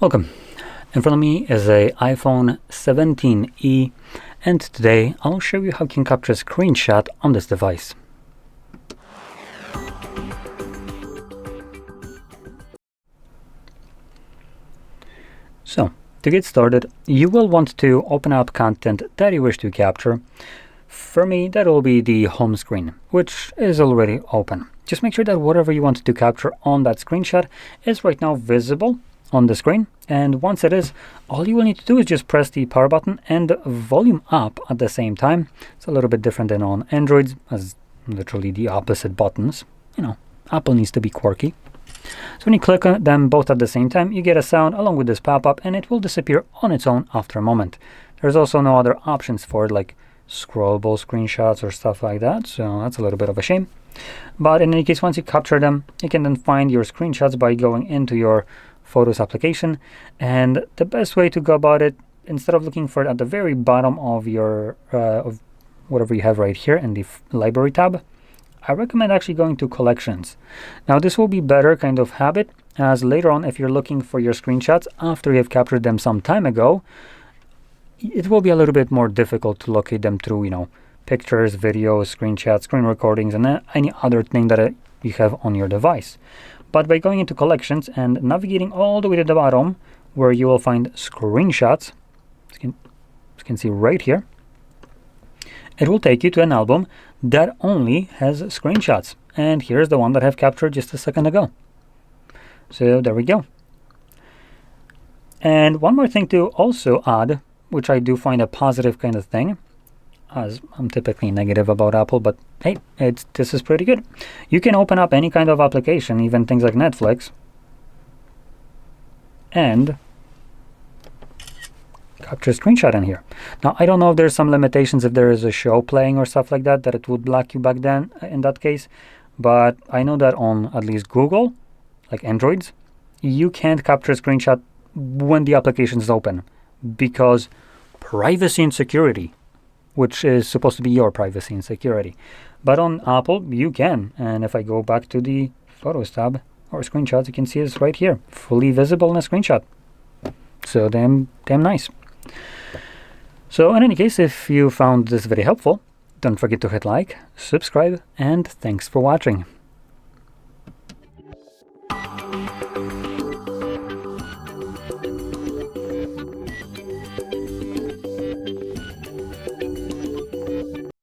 Welcome. In front of me is a iPhone 17e, and today I'll show you how you can capture a screenshot on this device. So, to get started, you will want to open up content that you wish to capture. For me, that will be the home screen, which is already open. Just make sure that whatever you want to capture on that screenshot is right now visible on the screen, and once it is, all you will need to do is just press the power button and volume up at the same time. It's a little bit different than on Androids, as literally the opposite buttons. You know, Apple needs to be quirky. So when you click on them both at the same time, you get a sound along with this pop-up, and it will disappear on its own after a moment. There's also no other options for it, like scrollable screenshots or stuff like that, so that's a little bit of a shame. But in any case, once you capture them, you can then find your screenshots by going into your Photos application, and the best way to go about it, instead of looking for it at the very bottom of your of whatever you have right here in the library tab, I recommend actually going to collections. Now this will be better kind of habit, as later on, if you're looking for your screenshots after you have captured them some time ago, it will be a little bit more difficult to locate them through, you know, pictures, videos, screenshots, screen recordings, and any other thing that you have on your device. But by going into collections and navigating all the way to the bottom, where you will find screenshots, you can see right here, it will take you to an album that only has screenshots. And here's the one that I have captured just a second ago. So there we go. And one more thing to also add, which I do find a positive kind of thing, as I'm typically negative about Apple, but hey, this is pretty good. You can open up any kind of application, even things like Netflix, and capture a screenshot in here. Now, I don't know if there's some limitations if there is a show playing or stuff like that it would block you back then in that case, but I know that on at least Google, like Androids, you can't capture a screenshot when the application is open, because privacy and security, which is supposed to be your privacy and security. But on Apple, you can. And if I go back to the Photos tab or screenshots, you can see it's right here, fully visible in a screenshot. So damn nice. So in any case, if you found this video helpful, don't forget to hit like, subscribe, and thanks for watching.